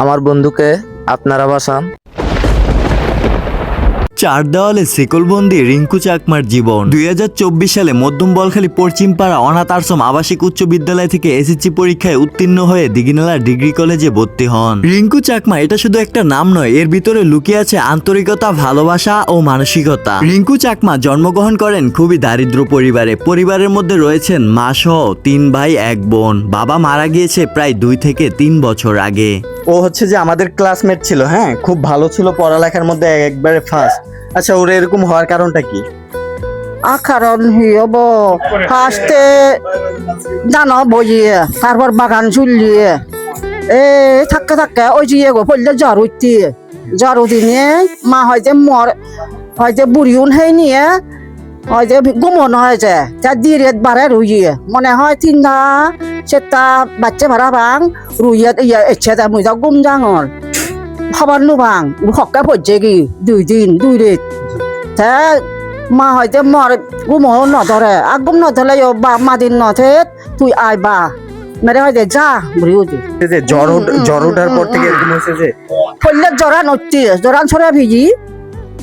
আমার বন্ধুকে আপনারা বাঁচান। চার দেওয়ালে শিকলবন্দি রিঙ্কু চাকমার জীবন। 2024 সালে মধ্যম বলখালী পশ্চিমপাড়া অনাথ আশ্রম আবাসিক উচ্চ বিদ্যালয় থেকে এসএসসি পরীক্ষায় উত্তীর্ণ হয়ে দিঘিনালা ডিগ্রি কলেজে ভর্তি হন। রিঙ্কু চাকমা এটা শুধু একটা নাম নয়, এর ভিতরে লুকিয়ে আছে আন্তরিকতা, ভালোবাসা ও মানসিকতা। রিঙ্কু চাকমা জন্মগ্রহণ করেন খুবই দারিদ্র পরিবারে। পরিবারের মধ্যে রয়েছেন মা সহ 3 ভাই 1 বোন। বাবা মারা গিয়েছে প্রায় 2 থেকে 3 বছর আগে। ও হচ্ছে যে আমাদের ক্লাসমেট ছিল, হ্যাঁ, খুব ভালো ছিল পড়ালেখার মধ্যে, একবারে ফার্স্ট। আচ্ছা, ওর এরকম হওয়ার কারণটা কি? কারণ হইব ফার্স্টে জানো বইয়ে, তারপর বাগান চুলিয়ে থাকতে থাকতে ওই যে গো পড়লে জ্বর দিয়ে মা হয়তো হয়তো বুড়িউন হয়ে নিয়ে হয়তো গুমন হয়েছে তা দিয়ে বারে রুইয়ে মনে হয় 3টা 4টা বাচ্চা ভাড়া বাং রুইয়ে ইচ্ছে তা মুই গুম জাঙর খবর নুবাং হকা পড়ছে কি 2 দিন 2 রেত তা মা হয়তো গুম নধরে আর গুম নধরলে মা দিন নথে তুই আয় বা মেরে হয়তো যা বুড়ি যে জ্বর ওঠার পর থেকে এরকম হয়েছে যে পড়লে জরান ছড়া ভিজি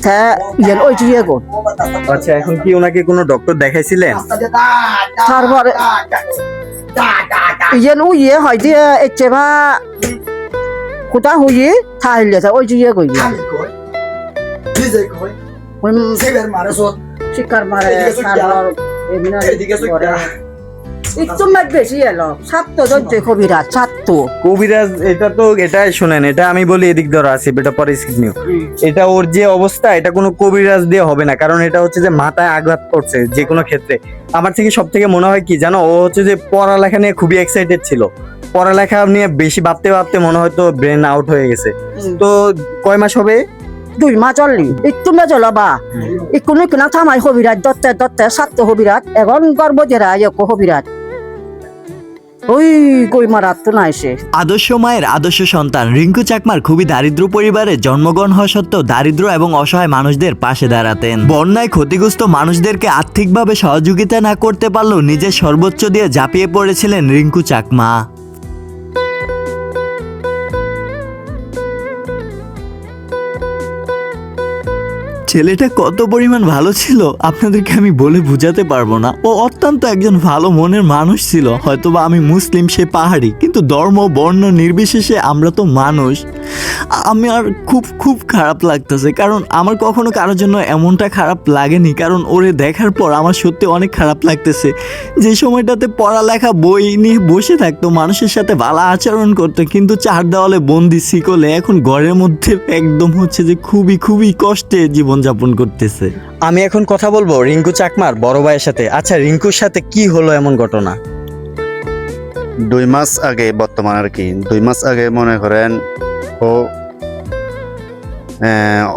তা ওই যে গো। আচ্ছা, এখন কি ওনাকে কোনো ডক্টর দেখাইছিলেন? তারপরে উইয়ে হয়তো এচ্ছে বা কোথা হইয়ে থাইলে ওই যে গই শিকার মারে একটু বেশি এলো সাতটো ধরছে কবিরাজ। এটাই শুনেন, এটা আমি বলি এদিক ধরা আছে, এটা পরে স্কিপ নিউ। এটা ওর যে অবস্থা, এটা কোনো কবিরাজ দিয়ে হবে না, কারণ এটা হচ্ছে যে মাথায় আঘাত করছে যে কোনো ক্ষেত্রে। আমার থেকে সব থেকে মনে হয় কি জানো, ও হচ্ছে যে পড়ালেখা নিয়ে খুবই এক্সাইটেড ছিল, পড়ালেখা নিয়ে বেশি ভাবতে ভাবতে মনে হয় তো ব্রেন আউট হয়ে গেছে। তো কয় মাস হবে? 2 মাস চললি একটু চলবা একটু না থামাই হবিরাট দত্তে সাতটো হবিরাট এখন গর্ব জেরা হবিরাট ওই কই মারাত তো নাই সে। আদর্শ মায়ের আদর্শ সন্তান রিঙ্কু চাকমার খুবই দারিদ্র পরিবারে জন্মগ্রহণ হওয়া সত্ত্বেও দারিদ্র এবং অসহায় মানুষদের পাশে দাঁড়াতেন। বন্যায় ক্ষতিগ্রস্ত মানুষদেরকে আর্থিকভাবে সহযোগিতা না করতে পারলেও নিজের সর্বোচ্চ দিয়ে ঝাঁপিয়ে পড়েছিলেন রিঙ্কু চাকমা। ছেলেটা কত পরিমাণ ভালো ছিল আপনাদেরকে আমি বলে বুঝাতে পারবো না। ও অত্যন্ত একজন ভালো মনের মানুষ ছিল। হয়তোবা আমি মুসলিম, সে পাহাড়ি, কিন্তু ধর্ম বর্ণ নির্বিশেষে আমরা তো মানুষ। আমি আর খুব খারাপ লাগতেছে, কারণ আমার কখনো কারোর জন্য এমনটা খারাপ লাগেনি, কারণ ওরে দেখার পর আমার সত্যি অনেক খারাপ লাগতেছে। যে সময়টাতে পড়ালেখা বই নিয়ে বসে থাকতো, মানুষের সাথে ভালো আচরণ করতো, কিন্তু 4 দেওয়ালে বন্দি শিকলে এখন ঘরের মধ্যে একদম হচ্ছে যে খুবই কষ্টে জীবনযাপন করতেছে। আমি এখন কথা বলবো রিঙ্কু চাকমার বড় ভাইয়ের সাথে। আচ্ছা, রিঙ্কুর সাথে কি হলো এমন ঘটনা? 2 মাস আগে, বর্তমান আর কি 2 মাস আগে মনে করেন ও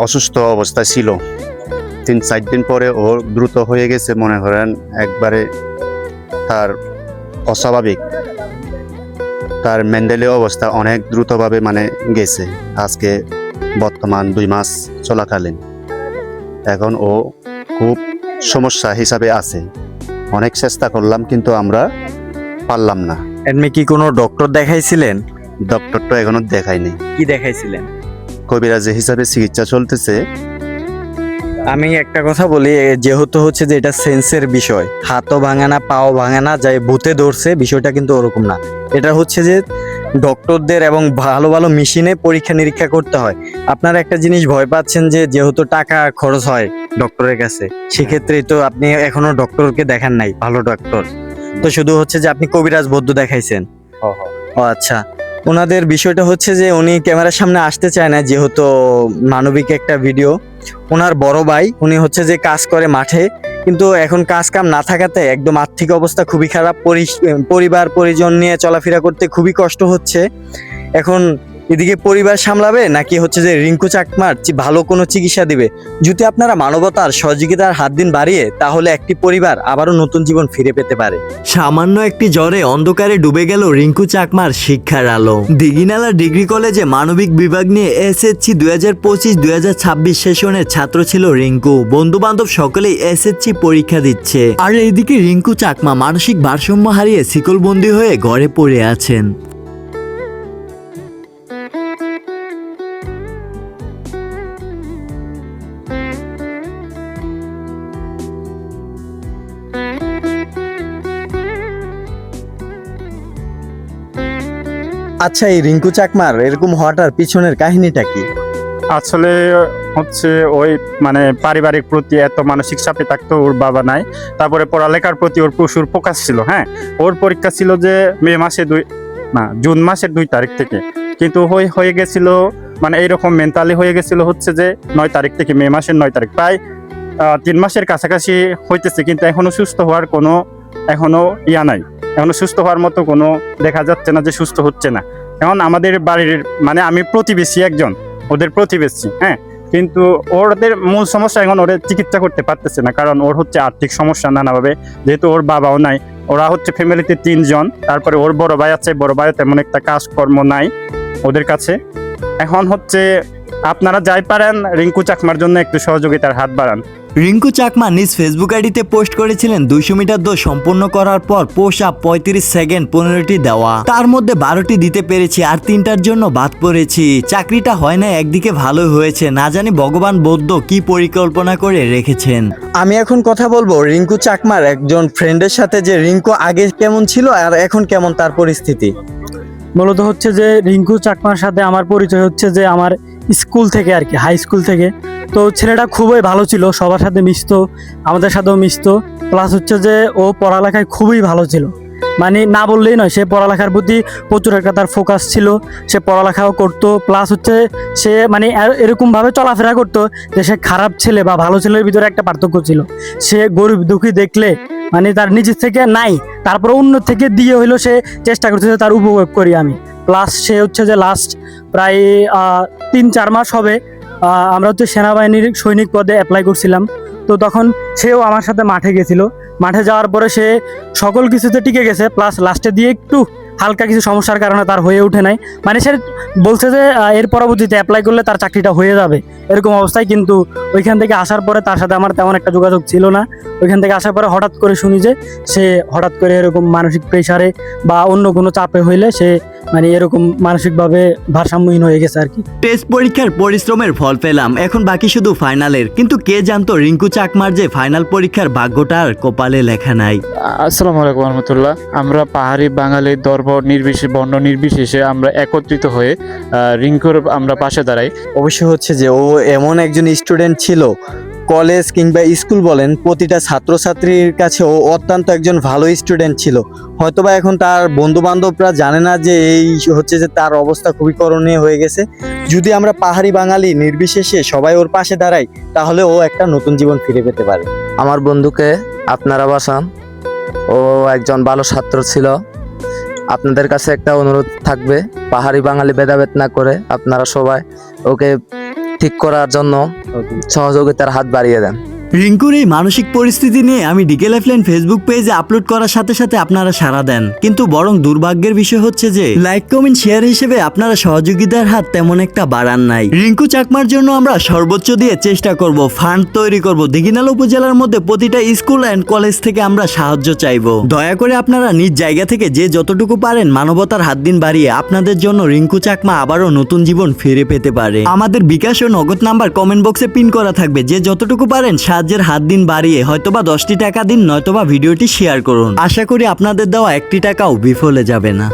অসুস্থ অবস্থায় ছিল। 3-4 দিন পরে ও দ্রুত হয়ে গেছে, মনে করেন একবারে তার অস্বাভাবিক, তার মেন্টালি অবস্থা অনেক দ্রুতভাবে মানে গেছে। আজকে বর্তমান 2 মাস চলাকালীন এখন ও খুব সমস্যা হিসাবে আছে। অনেক চেষ্টা করলাম কিন্তু আমরা পারলাম না। এমনি কি কোনো ডক্টর দেখাইছিলেন? ডক্টর তো এখনো দেখায়নি। কি দেখাইছিলেন? কবিরাজ হিসাবে চিকিৎসা চলতেছে। আমি একটা কথা বলি, যেহেতু হচ্ছে যে এটা সেন্সের বিষয়, হাতও ভাঙা না পাও ভাঙা না, যাই ভূতে ধরছে বিষয়টা কিন্তু ওরকম না। এটা হচ্ছে যে ডক্টরদের এবং ভালো মেশিনে পরীক্ষা নিরীক্ষা করতে হয়। আপনারা একটা জিনিস ভয় পাচ্ছেন যে যেহেতু টাকা খরচ হয় ডক্টরের কাছে, সেক্ষেত্রে তো আপনি এখনো ডক্টরকে দেখান নাই ভালো ডক্টর, তো শুধু হচ্ছে যে আপনি কবিরাজ বৌদ্ধ দেখাইছেন। ও আচ্ছা, ওনাদের বিষয়টা হচ্ছে যে উনি ক্যামেরার সামনে আসতে চায় না, যেহেতু মানবিক একটা ভিডিও। ওনার বড় ভাই উনি হচ্ছে যে কাজ করে মাঠে, কিন্তু এখন কাজ কাম না থাকাতে একদম আর্থিক অবস্থা খুবই খারাপ, পরিবার পরিজন নিয়ে চলাফেরা করতে খুবই কষ্ট হচ্ছে। এখন এদিকে পরিবার সামলাবে নাকি হচ্ছে যে রিঙ্কু চাকমার ভালো কোনো চিকিৎসা দিবে? যদি আপনারা মানবতার সহযোগিতার হাত দিন বাড়িয়ে, তাহলে একটি পরিবার আবারও নতুন জীবন ফিরে পেতে পারে। সামান্য একটি জ্বরে অন্ধকারে ডুবে গেল রিঙ্কু চাকমার শিক্ষার আলো। দিঘিনালা ডিগ্রি কলেজে মানবিক বিভাগ নিয়ে এসএসসি 2025-2026 সেশনের ছাত্র ছিল রিঙ্কু। বন্ধু বান্ধব সকলেই এসএসসি পরীক্ষা দিচ্ছে, আর এইদিকে রিঙ্কু চাকমা মানসিক ভারসাম্য হারিয়ে শিকলবন্দি হয়ে ঘরে পড়ে আছেন। আচ্ছা, এই রিঙ্কু চাকমার এরকম হওয়াটার পিছনের কাহিনীটা কি? আসলে হচ্ছে ওই মানে পারিবারিক প্রতি এত মানসিক চাপে থাকতো, ওর বাবা নাই। তারপরে পড়ালেখার প্রতি ওর প্রচুর ফোকাস ছিল। হ্যাঁ, ওর পরীক্ষা ছিল যে জুন মাসের 2 তারিখ থেকে, কিন্তু হয়ে গেছিল মানে এইরকম মেন্টালি হয়ে গেছিল হচ্ছে যে 9 তারিখ থেকে, মে মাসের 9 তারিখ, প্রায় 3 মাসের কাছাকাছি হইতেছে, কিন্তু এখনো সুস্থ হওয়ার কোনো নাই। এখনো সুস্থ হওয়ার মতো কোনো দেখা যাচ্ছে না যে সুস্থ হচ্ছে না। এখন আমাদের বাড়ির মানে আমি প্রতিবেশী একজন, ওদের প্রতিবেশী। হ্যাঁ, কিন্তু ওদের মূল সমস্যা এখন ওরা চিকিৎসা করতে পারতেছে না, কারণ ওর হচ্ছে আর্থিক সমস্যা নানাভাবে, যেহেতু ওর বাবাও নাই। ওরা হচ্ছে ফ্যামিলিতে 3 জন, তারপরে ওর বড় ভাই আছে, বড় ভাইও তেমন একটা কাজকর্ম নাই ওদের কাছে। এখন হচ্ছে আপনারা যাই পারেন রিঙ্কু চাকমার জন্য একটু সহযোগিতার হাত বাড়ান। রিঙ্কু চাকমা নিজ ফেসবুক আইডিতে পোস্ট করেছিলেন 200 মিটার দৌড় সম্পূর্ণ করার পর পোস্ট আপ 35 সেকেন্ড 15টি দেওয়া, তার মধ্যে 12টি দিতে পেরেছি আর 3টার জন্য বাদ পড়েছি। চাকরিটা হয় না, একদিকে ভালোই হয়েছে, না জানি ভগবান বৌদ্ধ কি পরিকল্পনা করে রেখেছেন। আমি এখন কথা বলবো রিঙ্কু চাকমার একজন ফ্রেন্ডের সাথে, যে রিঙ্কু আগে কেমন ছিল আর এখন কেমন তার পরিস্থিতি। মূলত হচ্ছে যে রিঙ্কু চাকমার সাথে আমার পরিচয় হচ্ছে যে আমার স্কুল থেকে আর কি, হাই স্কুল থেকে। তো ছেলেটা খুবই ভালো ছিল, সবার সাথে মিশতো, আমাদের সাথেও মিশতো। প্লাস হচ্ছে যে ও পড়ালেখায় খুবই ভালো ছিল, মানে না বললেই নয়, সে পড়ালেখার প্রতি প্রচুর একটা তার ফোকাস ছিল, সে পড়ালেখাও করতো। প্লাস হচ্ছে সে মানে এরকমভাবে চলাফেরা করতো যে সে খারাপ ছেলে বা ভালো ছেলের ভিতরে একটা পার্থক্য ছিল। সে গরিব দুঃখী দেখলে মানে তার নিজের থেকে নাই, তারপরে অন্য থেকে দিয়ে হইলো সে চেষ্টা করছে যে তার উপভোগ করি আমি। প্লাস সে হচ্ছে যে লাস্ট প্রায় 3-4 মাস হবে আমরা হচ্ছে সেনাবাহিনীর সৈনিক পদে অ্যাপ্লাই করছিলাম। তো তখন সেও আমার সাথে মাঠে গেছিল, মাঠে যাওয়ার পরে সে সকল কিছুতে টিকে গেছে। প্লাস লাস্টে দিয়ে একটু হালকা কিছু সমস্যার কারণে তার হয়ে ওঠে নাই, মানে সে বলছে যে এর পরবর্তীতে অ্যাপ্লাই করলে তার চাকরিটা হয়ে যাবে এরকম অবস্থায়। কিন্তু ওইখান থেকে আসার পরে তার সাথে আমার তেমন একটা যোগাযোগ ছিল না। ওইখান থেকে আসার পরে হঠাৎ করে শুনি যে সে হঠাৎ করে এরকম মানসিক প্রেশারে বা অন্য কোনো চাপে হইলে সে মানে এরকম মানসিকভাবে ভারসাম্যহীন হয়ে গেছে আর কি। টেস্ট পরীক্ষার পরিশ্রমের ফল পেলাম, এখন বাকি শুধু ফাইনালের। কিন্তু কে জানতো রিঙ্কু চাকমার যে ফাইনাল পরীক্ষার ভাগ্যটা আর কপালে লেখা নাই। আসসালামু আলাইকুম রহমতুল্লাহ। আমরা পাহাড়ি বাঙালি বর্ণ নির্বিশেষে আমরা একত্রিত হয়ে রিঙ্কুর আমরা পাশে দাঁড়াই। অবশ্য হচ্ছে যে ও এমন একজন স্টুডেন্ট ছিল, কলেজ কিংবা স্কুল বলেন প্রতিটা ছাত্রছাত্রীর কাছে ও অত্যন্ত একজন ভালো স্টুডেন্ট ছিল। হয়তোবা এখন তার বন্ধু বান্ধবরা জানে না যে এই হচ্ছে যে তার অবস্থা খুবই করণীয় হয়ে গেছে। যদি আমরা পাহাড়ি বাঙালি নির্বিশেষে সবাই ওর পাশে দাঁড়াই, তাহলে ও একটা নতুন জীবন ফিরে পেতে পারে। আমার বন্ধুকে আপনারা বাঁচান, ও একজন ভালো ছাত্র ছিল। আপনাদের কাছে একটা অনুরোধ থাকবে, পাহাড়ি বাঙালি ভেদাভেদ না করে আপনারা সবাই ওকে ঠিক করার জন্য সহযোগিতার হাত বাড়িয়ে দেন। রিঙ্কুর এই মানসিক পরিস্থিতি নিয়ে আমি ডিকে লাইফলাইন ফেসবুক পেজে আপলোড করার সাথে সাথে আপনারা সাড়া দেন, কিন্তু বরং দুর্ভাগ্যের বিষয় হচ্ছে যে লাইক কমেন্ট শেয়ার হিসেবে আপনারা সহযোগিতার হাত তেমন একটা বাড়ান নাই। রিঙ্কু চাকমার জন্য আমরা সর্বোচ্চ দিয়ে চেষ্টা করব, ফান্ড তৈরি করব। দীঘিনালা উপজেলার মধ্যে প্রতিটা স্কুল অ্যান্ড কলেজ থেকে আমরা সাহায্য চাইব। দয়া করে আপনারা নিজ জায়গা থেকে যে যতটুকু পারেন মানবতার হাত দিন বাড়িয়ে আপনাদের জন্য রিঙ্কু চাকমা আবারও নতুন জীবন ফিরে পেতে পারে। আমাদের বিকাশ ও নগদ নাম্বার কমেন্ট বক্সে পিন করা থাকবে, যে যতটুকু পারেন সাহায্যের হাত দিন বাড়িয়ে, হয়তোবা 10টি টাকা দিন, নয়তোবা ভিডিওটি শেয়ার করুন। আশা করি আপনাদের দেওয়া 1টি টাকাও বিফলে যাবে না।